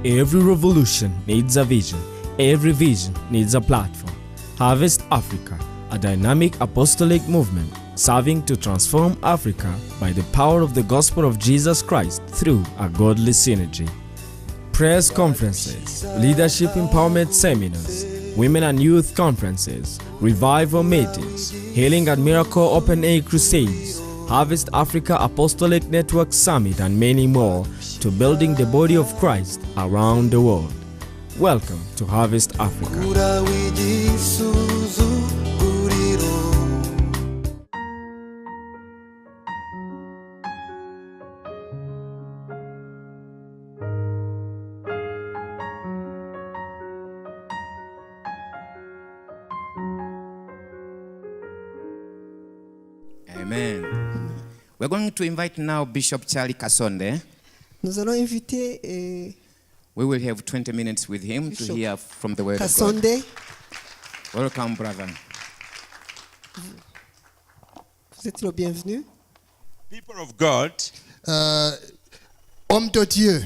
Every revolution needs a vision. Every vision needs a platform. Harvest Africa, a dynamic apostolic movement serving to transform Africa by the power of the gospel of Jesus Christ through a godly synergy. Prayers conferences, leadership empowerment seminars, women and youth conferences, revival meetings, healing and miracle open air crusades, Harvest Africa Apostolic Network Summit, and many more to building the body of Christ around the world. Welcome to Harvest Africa. Amen. We're going to invite now Bishop Charlie Kasonde. Nous allons inviter We will have 20 minutes with him Bishop to hear from the word Kasonde. of God. Welcome, brother. Vous êtes le bienvenu. People of God, Homme de Dieu,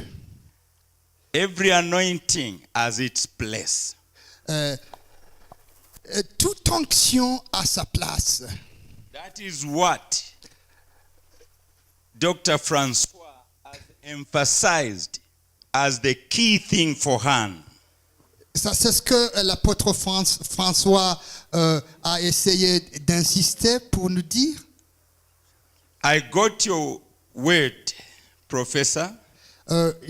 every anointing has its place. toute onction a sa place. That is what Dr. Francois has emphasized as the key thing for Han. Ça, c'est ce que l'apôtre François a essayé d'insister pour nous dire. I got your word, Professor,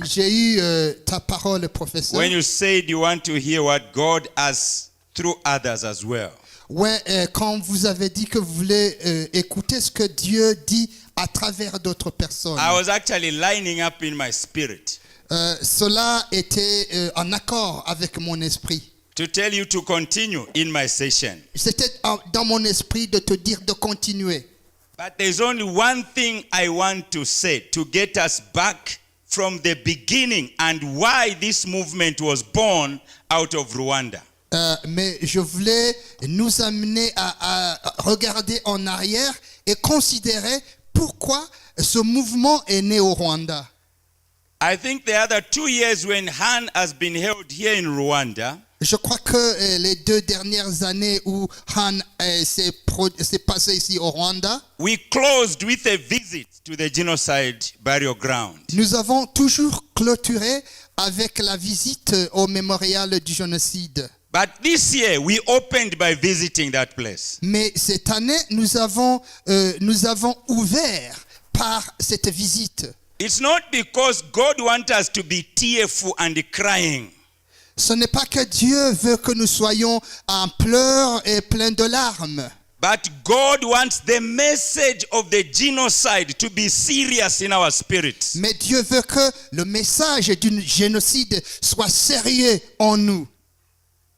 J'ai eu ta parole, professeur. when you said you want to hear what God has through others as well. Ouais, quand vous avez dit que vous voulez écouter ce que Dieu dit à travers d'autres personnes. I was actually lining up in my spirit Cela était en accord avec mon esprit. to tell you to continue in my session. C'était dans mon esprit de te dire de continuer. But there's only one thing I want to say to get us back from the beginning and why this movement was born out of Rwanda. Mais je voulais nous amener à regarder en arrière et considérer pourquoi ce mouvement est né au Rwanda. I think the other 2 years when Han has been held here in Rwanda, Je crois que les 2 dernières années où Han s'est passé ici au Rwanda, we closed with a visit to the genocide burial ground. nous avons toujours clôturé avec la visite au mémorial du génocide. But this year we opened by visiting that place. Mais cette année, nous avons ouvert par cette visite. It's not because God wants us to be tearful and crying. Ce n'est pas que Dieu veut que nous soyons en pleurs et pleins de larmes. But God wants the message of the genocide to be serious in our spirits. Mais Dieu veut que le message du génocide soit sérieux en nous.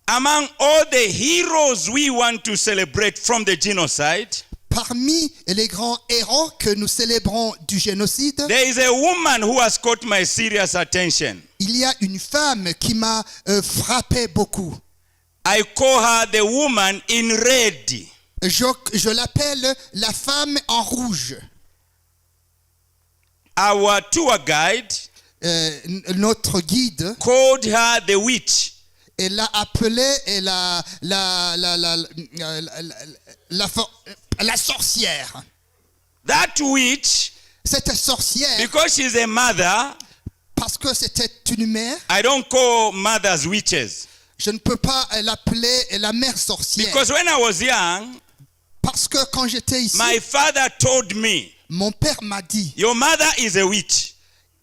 Among all the heroes we want to celebrate from the genocide, Parmi les grands héros que nous célébrons du génocide, there is a woman who has caught my serious attention. il y a une femme qui m'a frappé beaucoup. I call her the woman in red. Je l'appelle la femme en rouge. Our tour guide Notre guide, called her the witch. elle l'a appelée la sorcière. That witch, Cette sorcière, because she's a mother, parce que c'était une mère, I don't call mothers witches. je ne peux pas l'appeler la mère sorcière. Because when I was young, Parce que quand j'étais ici, my father told me, mon père m'a dit, your mother is a witch.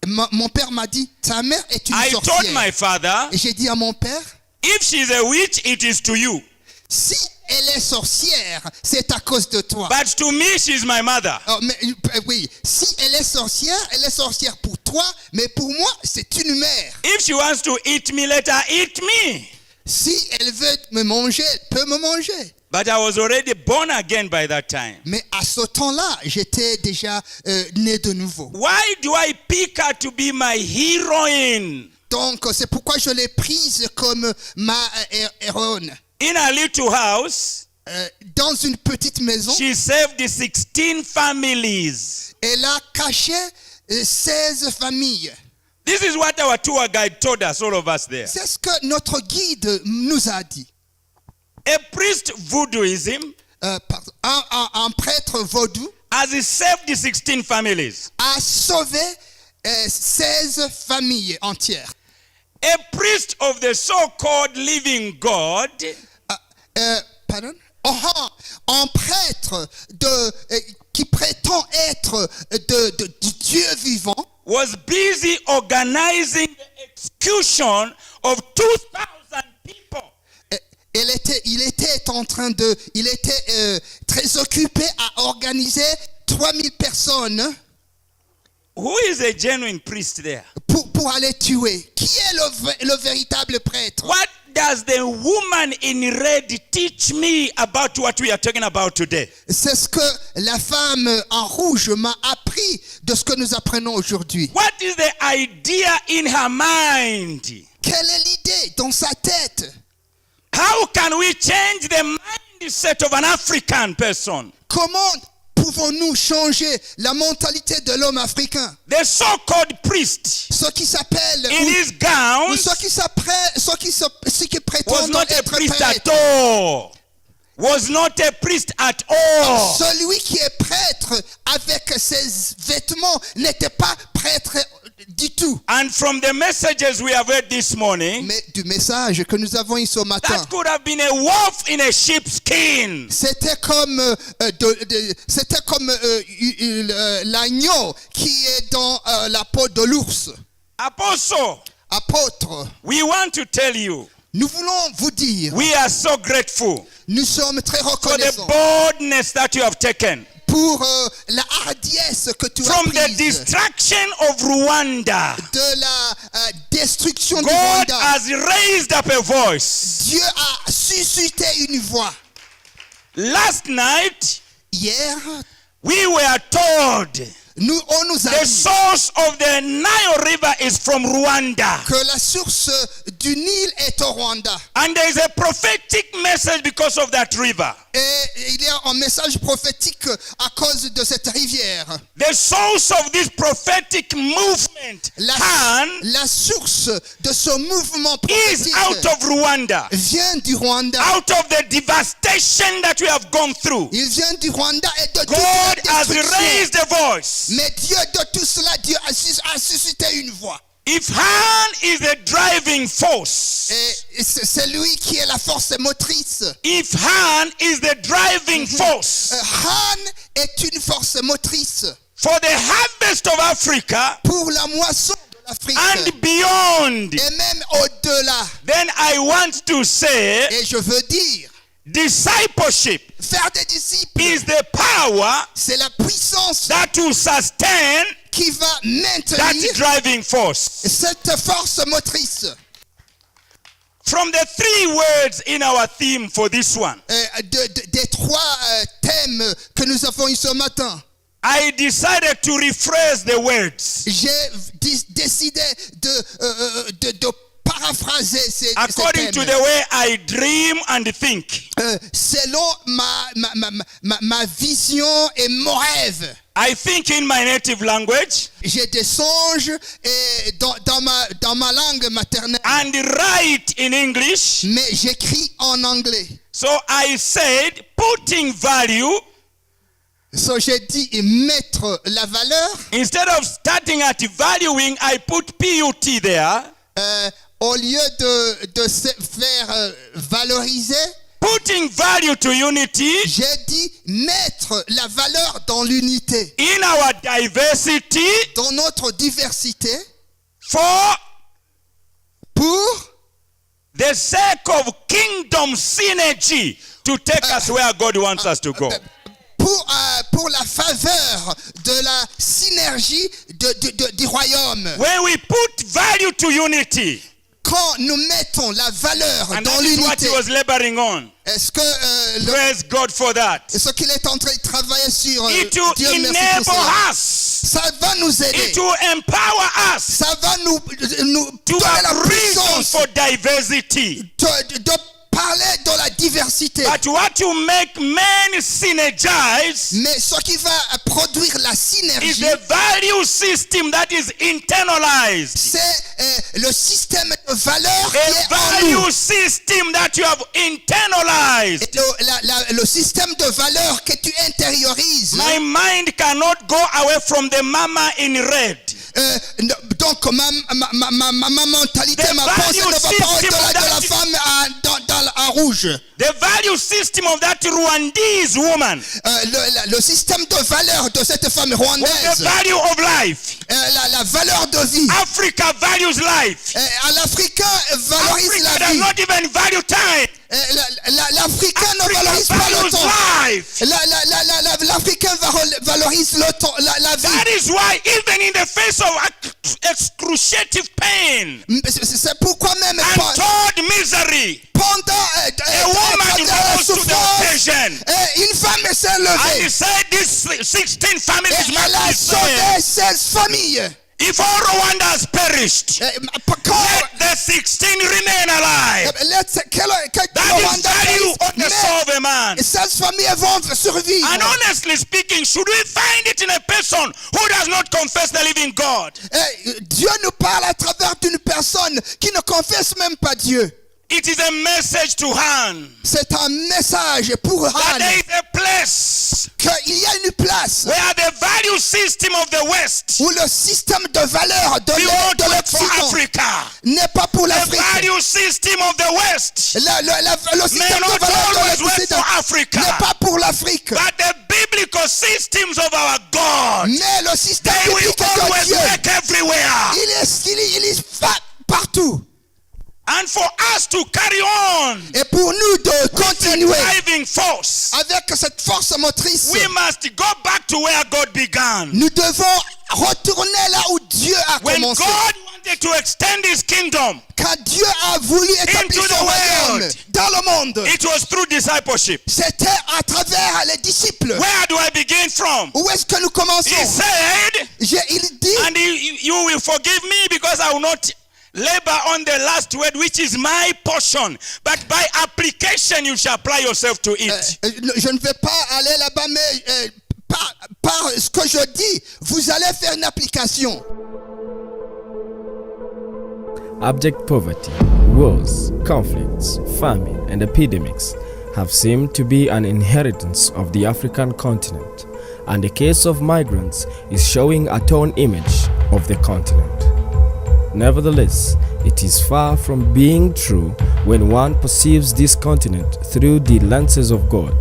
mon père m'a dit, ta mère est une I told sorcière. my father, Et j'ai dit à mon père, if she's a witch, it is to you. si elle est sorcière, c'est à cause de toi. But to me, she's my mother. Oh, mais, oui, si elle est sorcière pour toi, mais pour moi, c'est une mère. If she wants to eat me, let her eat me. Si elle veut me manger, elle peut me manger. But I was already born again by that time. Mais à ce temps-là, j'étais déjà né de nouveau. Why do I pick her to be my heroine? Donc, c'est pourquoi je l'ai prise comme ma héroïne. In a little house, Dans une petite maison, she saved 16 families. elle a caché 16 familles. This is what our tour guide told us, all of us there. C'est ce que notre guide nous a dit. A priest voodooism Un prêtre vaudou has saved 16 families. a sauvé 16 familles entières. A priest of the so-called living God Pardon? Un prêtre qui prétend être du Dieu vivant was busy organizing the execution of 2,000 people. il était très occupé à organiser 3000 personnes Who is a genuine priest there? pour aller tuer. Qui est le véritable prêtre? What does the woman in red teach me about what we are talking about today? C'est ce que la femme en rouge m'a appris de ce que nous apprenons aujourd'hui. What is the idea in her mind? Quelle est l'idée dans sa tête? How can we change the mindset of an African person? Comment pouvons-nous changer la mentalité de l'homme africain? The so-called priest Ceux qui s'appellent in his gowns ou ceux qui was prétendent not a être priest at prêtres. all. Was not a priest at all. Celui qui est prêtre avec ses vêtements n'était pas prêtre du tout. And from the messages we have heard this morning, Mais du message que nous avons eu ce matin, that could have been a wolf in a sheep's skin. c'était comme l'agneau qui est dans la peau de l'ours. Apostle, Apôtre, we want to tell you, nous voulons vous dire, we are so grateful nous sommes très for the reconnaissants boldness that you have taken pour la hardiesse que tu as from the prise destruction of Rwanda. de la destruction du God Rwanda. has raised up a voice. Dieu a suscité une voix. Last night, Hier, we were told on nous a the dit source of the Nile River is from Rwanda. que la source du Nil est au Rwanda. And there is a prophetic message because of that river. Et il y a un message prophétique à cause de cette rivière. The source of this prophetic movement, Han, La source de ce mouvement is prophétique out of Rwanda. vient du Rwanda. Out of the devastation that we have gone through. Il vient du Rwanda et de toute God la has destruction. raised a voice. Mais Dieu, de tout cela, Dieu a suscité une voix. If Han is the driving force, Et c'est lui qui est la force motrice. if Han is the driving force Han est une force motrice for the harvest of Africa pour la moisson de l'Afrique and beyond, et même au-delà. then I want to say Et je veux dire, discipleship faire des disciples, is the power c'est la puissance that will sustain qui va that maintenir driving force. cette force motrice. From the 3 words in our theme for this one, Des 3 thèmes que nous avons eu ce matin, I decided to rephrase the words j'ai décidé de paraphraser ces according to thèmes. the way I dream and think. Selon ma vision et mon rêve. I think in my native language J'ai des songes et dans ma langue maternelle. and write in English. Mais j'écris en anglais. So I said putting value, So j'ai dit mettre la valeur. instead of starting at valuing, I put PUT there. Au lieu de se faire valoriser, Putting value to unity j'ai dit mettre la valeur dans l'unité, in our diversity dans notre diversité, for pour the sake of kingdom synergy to take us where God wants us to go. pour la faveur de la synergie du royaume. When we put value to unity, Quand nous mettons la valeur and dans that is what l'unité, he was laboring on. est-ce que Praise God for that. ce qu'il est en train de travailler sur, It Dieu will merci enable pour ça. us. Ça va nous aider. It will empower us Ça va nous to donner la have reason puissance for diversity. de parler de la diversité. But what to make men synergize Mais ce qui va produire la is synergie, the value system that is internalized. c'est le système de valeurs qui A est en nous. value system that you have internalized. Et le système de valeurs que tu intériorises. My mind cannot go away from the mama in red. Donc ma mentalité, The ma pensée value ne va pas system au-delà of de la that- femme en rouge. The value system of that Rwandese woman Le système de valeurs de cette femme was the rwandaise, value of life. la valeur de vie. Africa values life. L'Africain valorise Africa la does vie. not even value time. L'Africain ne Africa valorise pas le values temps. life. L'Africain valorise le temps, la vie. That is why even in the face of excruciating pain, C'est pourquoi même untold misery, pendant a woman la rose to the souffrance, occasion une femme s'est and levée. he said this 16 families Et must elle a be sauvé saved. 16 familles. If all Rwanda has perished, let the 16 remain alive. That is value on the soul of a man. 16 familles vont survivre. And honestly speaking, should we find it in a person who does not confess the living God? Dieu nous parle à travers d'une personne qui ne confesse même pas Dieu. It is a message to Han C'est un message pour that Han there is a place qu'il y a une place where the value system of the West où le système de valeurs de will not de work for l'Occident Africa. n'est pas pour The l'Afrique. value system of the West Le may système de not valeurs de always work l'Occident for Africa. n'est pas pour l'Afrique. But the biblical systems of our God, Mais le système they will biblique de always Dieu, work everywhere. il est partout. And for us to carry on Et pour nous de the continuer driving force, avec cette force motrice, we must go back to where God began. nous devons retourner là où Dieu a When commencé. God wanted to extend his kingdom, Quand Dieu a voulu établir Into the son royaume world. dans le monde, it was through discipleship. c'était à travers les disciples. Where do I begin from? Où est-ce que nous commençons? He said, Il dit, and you will forgive me because I will not labor on the last word, which is my portion. But by application, you shall apply yourself to it. je ne vais pas aller là-bas, mais par ce que je dis, vous allez faire une application. Abject poverty, wars, conflicts, famine, and epidemics have seemed to be an inheritance of the African continent, and the case of migrants is showing a torn image of the continent. Nevertheless, it is far from being true when one perceives this continent through the lenses of God.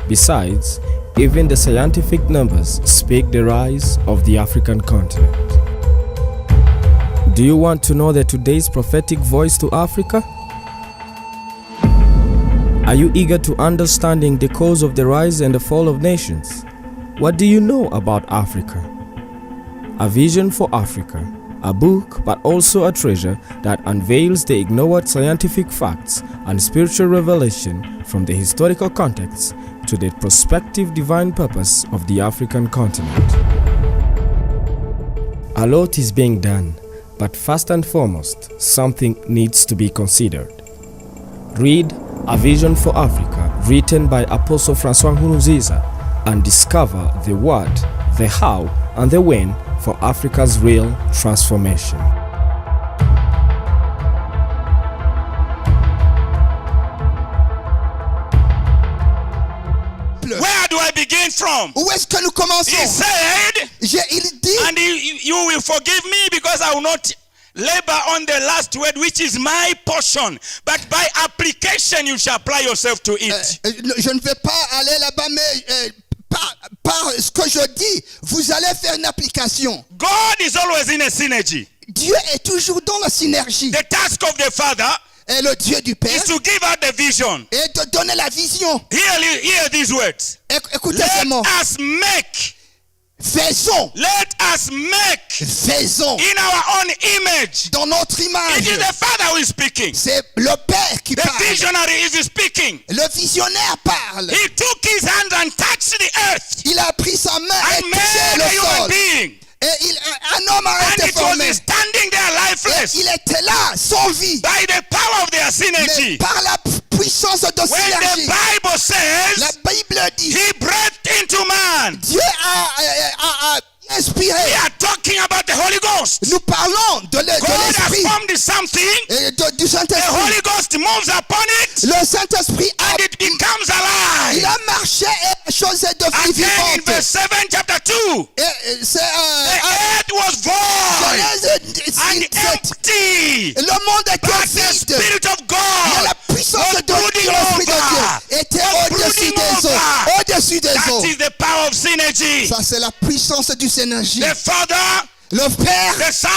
Besides, even the scientific numbers speak the rise of the African continent. Do you want to know today's prophetic voice to Africa? Are you eager to understanding the cause of the rise and the fall of nations? What do you know about Africa? A Vision for Africa, a book but also a treasure that unveils the ignored scientific facts and spiritual revelation from the historical context to the prospective divine purpose of the African continent. A lot is being done, but first and foremost, something needs to be considered. Read A Vision for Africa, written by Apostle Francois Nkurunziza, and discover the what, the how, and the when for Africa's real transformation. Where do I begin from? Où est-ce que nous commençons? He said, Il dit, and you will forgive me because I will not labor on the last word, which is my portion. But by application, you shall apply yourself to it. je ne vais pas aller là-bas, mais par ce que je dis, vous allez faire une application. God is always in a synergy. Dieu est toujours dans la synergie. The task of the Father Et le Dieu du Père is to give out the vision. et de donner la vision. Hear these words. Écoutez ces mots. Let us make. Faisons. Let us make Faisons. in our own image. Dans notre It image. is the Father who is speaking. C'est le Père qui The parle. visionary is speaking. Le visionnaire parle. He took his hand and touched the earth Il a pris sa main et and touché made a le human sol. being. Et un homme a And été it was formé. standing there Et lifeless il était là, sans vie. by the power of their Mais synergy. par la puissance de When the synergie. Bible La says Bible dit, he breathed into man, Dieu a inspiré. we are talking about the Holy Ghost. Nous parlons de God has l'Esprit formed something, et du the Saint-Esprit. Holy Ghost moves upon it, Le Saint-Esprit and it becomes il alive. a marché et la chose est devenue Again in vivante. verse 7, chapter 2, Et c'est the earth was void Genèse and 7. empty, Le monde était but the vide. Spirit of Mais God la puissance was de brooding l'Esprit de over. Dieu était Was au-dessus brooding des eaux. over. Au-dessus des That eaux. is the power of synergy. Ça, c'est la puissance du synergie. The Father, Le Père, the Son,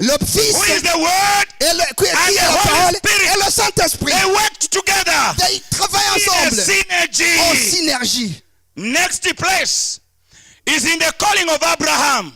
le Fils, who is the Word, et qui est and the la Holy parole, Spirit. et le Saint-Esprit. they worked together Ils travaillent in a ensemble en synergy. synergie. Next place is in the calling of Abraham.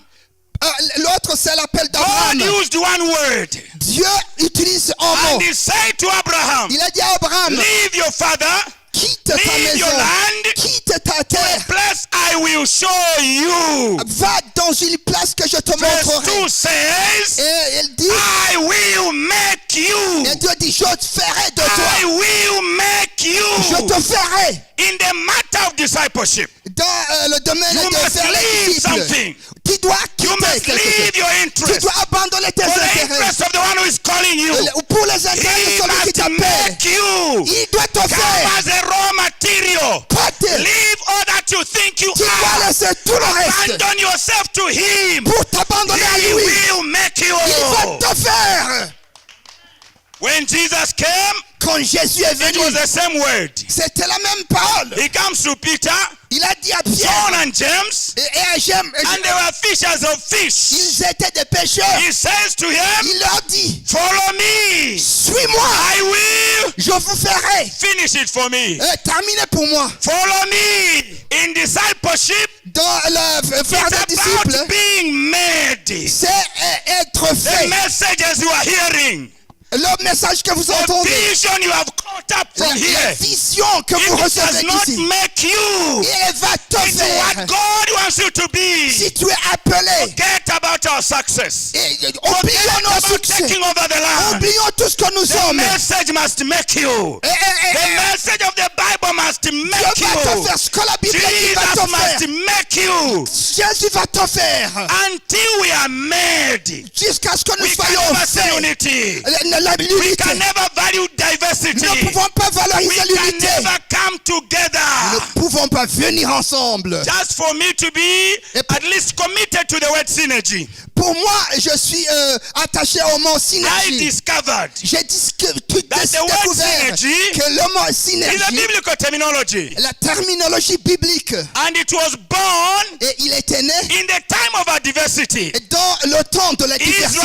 L'autre, c'est l'appel God d'Abraham. used one word, Dieu utilise un mot. and he said to Abraham, Il a dit à Abraham, leave your father, quitte ta leave your maison, land, quitte ta terre, place I will show you. va dans une place que je te Verse montrerai. 2 says, Et il dit, I will make you. et Dieu dit, je te ferai de I toi. will make Je you. te ferai. In the matter of discipleship, Dans le domaine you de must faire les leave disciples, something. tu dois You quitter must quelque chose. leave your Tu interest dois abandonner tes for the intérêts. interest of the one who is calling you. Pour les intérêts de He celui qui must t'appelle, make you il doit te come faire. as a raw material. Côté, Leave all that you think you tu dois are. laisser tout le reste Abandon yourself to him. pour t'abandonner à He lui. will make you. Il va te faire. When Jesus came, Quand Jésus est it venu, was the same word. c'était la même parole. He comes to Peter, Il a dit à John Pierre and James, et à James, and they were fishers of fish. ils étaient des pêcheurs. He says to him, Il leur dit, follow me. suis-moi, I will je vous ferai. finish it for me. Terminez pour moi. Follow me. In discipleship, Dans le faire des it's about disciples, being made. c'est être The fait. messages you are hearing, Le message que vous the entendez, vision you have caught up la from here, vision que vous it does recevez not ici, make you il va te into what faire. God wants you to be. Si tu es appelé, Forget about our success. et Forget oublions nos about succès, taking over the land. oublions tout ce que nous The sommes. message must make you. The message of the Bible must make Dieu va te you. faire ce que la Bible dit va Jesus te must faire. make you. Jésus va te faire Until we are made, jusqu'à ce que nous we can soyons never see faits. unity. La We l'unité. can never value diversity. Nous ne pouvons pas We valoriser can l'unité. never come Nous together. ne pouvons pas venir ensemble. Just for me to be at least committed to the word synergy, Pour moi, je suis attaché au mot I synergie. discovered J'ai that the word découvert synergy que le mot is a synergie, biblical terminology. la terminologie biblique, And it was born et il était né in the time of our diversity. dans le temps de la diversité.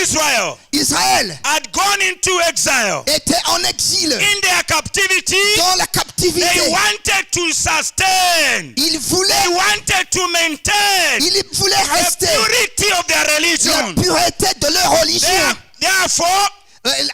Israel Israël had gone into exile. était en exil In their captivity, dans la they captivité. wanted to sustain. Ils They voulaient wanted to maintain rester the purity of their la religion. pureté de leur religion. Therefore,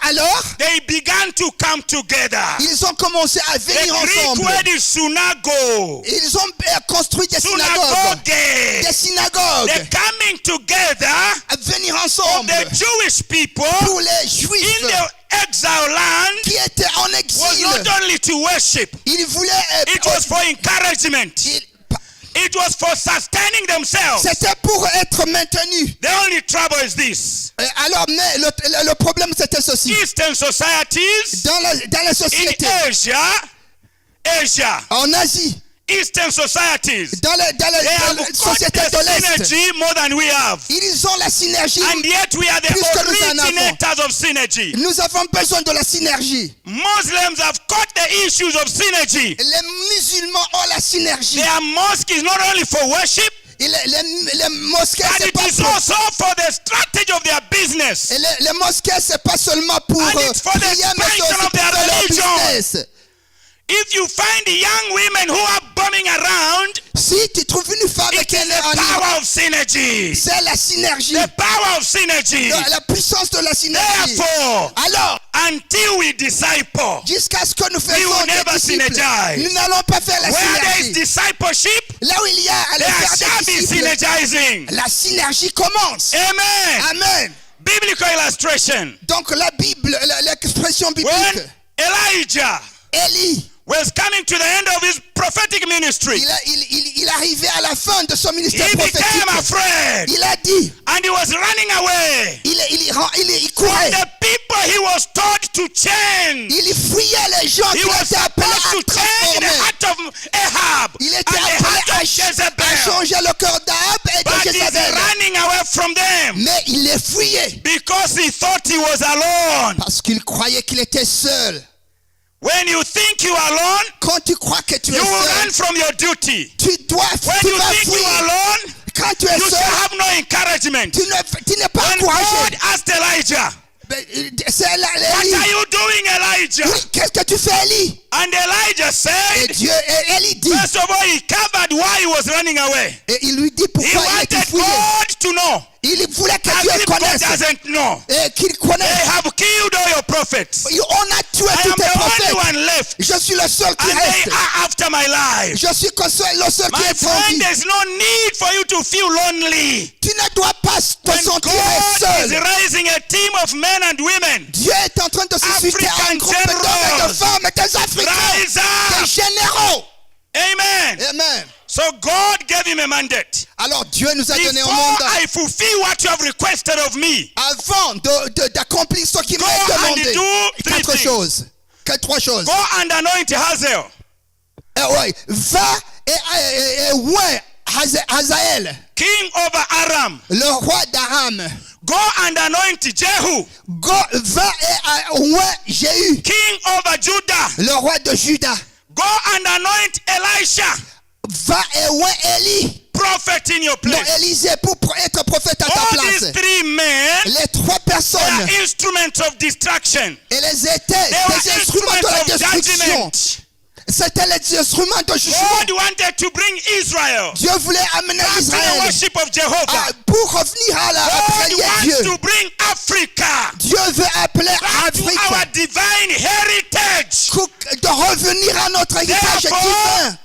Alors, they began to come together. ils ont commencé à The venir Greek ensemble. word is synagogue. Ils ont construit des synagogues. Synagogue. Des The synagogues. coming together À venir of ensemble the Jewish people pour les in Juifs the exile land qui étaient en was exil. not only to worship, Ils voulaient. it was for encouragement. It was for sustaining themselves. C'était pour être maintenus. The only trouble is this. Alors, mais le problème c'était ceci. Eastern societies Dans les in sociétés, Asia, en Asie, Eastern societies, dans they les have got sociétés the de l'Est, synergy more than we have. ils ont la synergie. And yet we are the Plus que nous en avons. originators of synergy. Nous avons besoin de la synergie. Muslims have caught the issues of synergy. Les musulmans ont la synergie. Their mosque is not only for worship, Et les mosquées, but c'est it pas is pour. also for the strategy of their business. Et les mosquées, c'est pas seulement pour And it's for the prier, mais c'est expansion aussi of their pour leur religion. business. If you find young women who are bumming around, Si tu trouves une femme it qui is est the en power of synergy. c'est la synergie. The power of synergy. La puissance de la synergie. Therefore, Alors, until we disciple, jusqu'à ce que nous will faisons never des disciples, synergize. nous n'allons pas faire la where there is synergie. discipleship, Là où il y a à there faire shall des be disciples, synergizing. la synergie commence. Amen. Amen. Biblical illustration. Donc la Bible, l'expression biblique. When Elijah Élie, was coming to the end of his prophetic ministry. il arrivait à la fin de son ministère He became prophétique. afraid Il a dit, and he was running away il from courait. the people he was told to change. Il fuyait les gens He qu'il was était appelé supposed to à change the transformer. heart of Ahab Il and était the appelé heart of à Jezebel. changer le cœur d'Ahab et But de he's Jézabel. running away from them Mais il les fuyait because he thought he was alone. parce qu'il croyait qu'il était seul. When you think you are alone, Quand tu crois que tu es you will run seul, from your duty. tu When you vas think you are fuir. alone, Quand tu es you shall seul, have no encouragement. tu n'es pas When God encouragé. asked Elijah, C'est "What Élie. are you doing, Elijah?" Oui, qu'est-ce que tu fais, Élie? And Elijah Et said, Élie dit, first of all, he covered why he was running away. et il lui dit He pourquoi il était wanted fouillé. God to know. Il voulait que As Dieu if God connaisse doesn't know. et qu'il They connaisse. have killed all your prophets. On a tué I tous am tes the only prophètes. one left. Je suis le seul qui And they reste. are after my life. Je suis le seul qui My est en friend, vie. there's no need for you to feel lonely. Tu ne dois pas te When sentir God is seul. raising a team of men and women, Dieu est en train de susciter un African groupe d'hommes et de generals. femmes et des Africains, rise des up. généraux. Amen. Amen. So God gave him a mandate. Alors Dieu nous a donné un Before mandat. I fulfill what you have requested of me, Avant d'accomplir ce qu'il Go m'a and demandé. do three things. Trois choses. go and anoint Hazael, Ouais, va et oint Hazaël, king over Aram. le roi d'Aram. Go and anoint Jehu, Va et oint Jéhu, king over Judah. le roi de Juda. Go and anoint Elisha, Va et oint Élie, prophet in your non, place. Élisée, pour être prophète à ta All place. these three men Les trois they personnes, are instruments of distraction. et les étaient They were des instruments de la instruments of destruction. judgment. C'était les instruments de jugement. God wanted to bring Israel Dieu voulait amener back to the Israël worship of Jehovah. pour revenir à la God prière wants Dieu. to bring Africa Dieu veut appeler back to our Afrique divine heritage. de revenir à notre héritage Therefore, divin.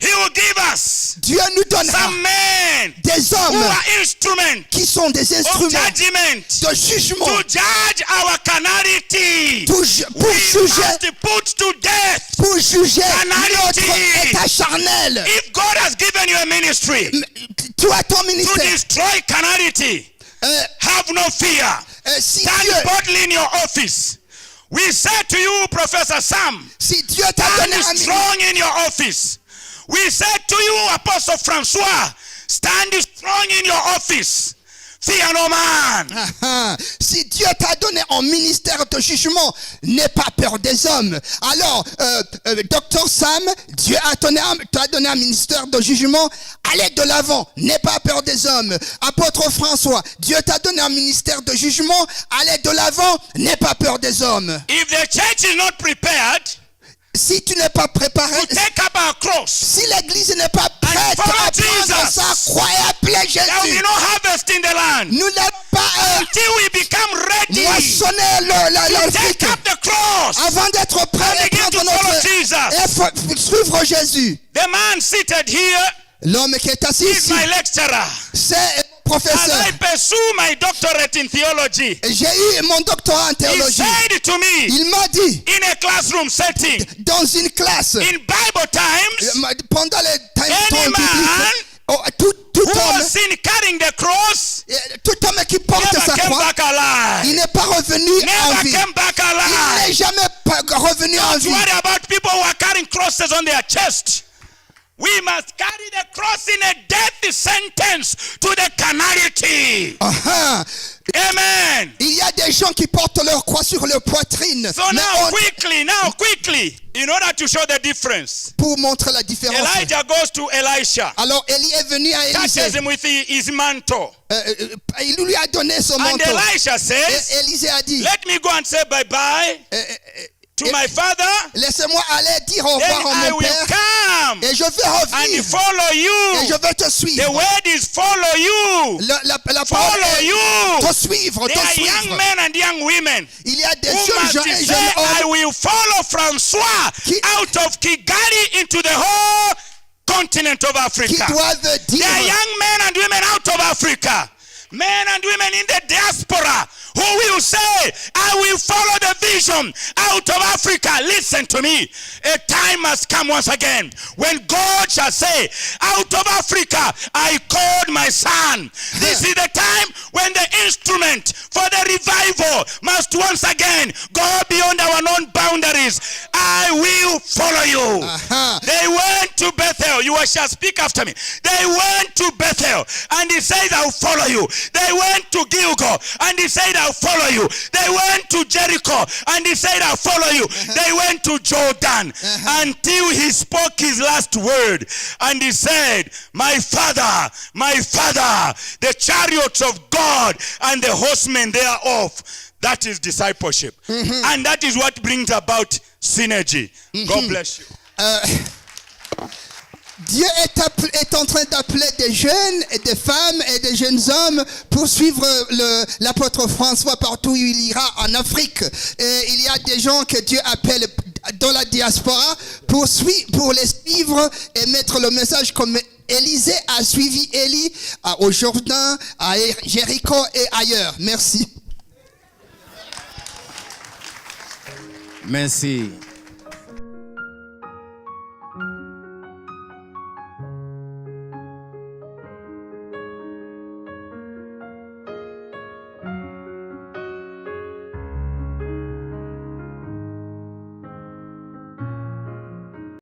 He will give us Dieu nous donnera some men des who hommes are instruments qui sont des of instruments judgment de jugement to judge our carnality. pour We juger, must put to death. notre état charnel. If God has given you a ministry Tu as ton to ministère. destroy carnality, have no fear. Si Stand Dieu, boldly in your office. We say to you, Professor Sam, si Dieu t'a donné stand un strong in your office. We say to you, Apostle Francois, stand strong in your office. Fear no man. Si Dieu t'a donné un ministère de jugement, n'aie pas peur des hommes. Alors, Docteur Sam, Dieu t'a donné un ministère de jugement. Allez de l'avant, n'aie pas peur des hommes. Apôtre François, Dieu t'a donné un ministère de jugement. Allez de l'avant, n'aie pas peur des hommes. If the church is not prepared Si tu n'es pas préparé, to take up our cross, si l'église n'est pas prête follow à prendre Jesus, sa croix et appeler there will be Jésus, no harvest in the land nous n'allons pas until we become ready moissonner to le take fric up the cross avant d'être prêt and et begin to prendre follow notre Jesus. et suivre Jésus. The man seated here L'homme qui est assis is ici, my lecturer. c'est As professeur. I pursue my doctorate in theology, J'ai eu mon doctorat en he théologie. said to me Il m'a dit, in a classroom setting, dans une classe, in Bible times, pendant les temps Any man bibliques, tout who homme, was seen carrying the cross tout homme qui porte never sa came croix, back alive. il n'est pas revenu en Never vie. came back Il n'est alive. jamais revenu en Don't vie. worry about people who are carrying crosses on their chest. We must carry the cross in a death sentence to the carnality. Amen. Il y a des gens qui portent leur croix sur leur poitrine. So Mais now quickly, in order to show the difference, pour montrer la différence. Elijah goes to Elisha, Alors Élie est venu à touches Élisée. him with his mantle. Il lui a donné son And manteau. Elisha says, Et Élisée a dit, let me go and say bye-bye to my father, laissez-moi aller dire au then revoir à I mon will père come et je vais and revenir follow et you. je vais te The suivre. word is follow you. La parole Follow est you. te suivre, There are te young suivre. men and young women Il y a des who jeunes must gens et say, jeunes I hommes will follow Francois out of Kigali into the whole continent of qui Africa. doivent There are dire, young men and women out of Africa. Men and women in the diaspora who will say, I will follow the vision out of Africa. Listen to me. A time has come once again when God shall say, out of Africa I called my son. This is the time when the instrument for the revival must once again go beyond our known boundaries. I will follow you. They went to Bethel. You shall speak after me. They went to Bethel and he said, I'll follow you. They went to Gilgal and he said, I'll follow you. They went to Jericho and he said, I'll follow you. They went to Jordan until he spoke his last word and he said, my father, the chariots of God and the horsemen thereof. That is discipleship. And that is what brings about synergy. God bless you. Dieu est en train d'appeler des jeunes et des femmes et des jeunes hommes pour suivre l'apôtre François partout où il ira en Afrique. Et il y a des gens que Dieu appelle dans la diaspora pour les suivre et mettre le message comme Élisée a suivi Élie au Jourdain, à Jéricho et ailleurs. Merci. Merci.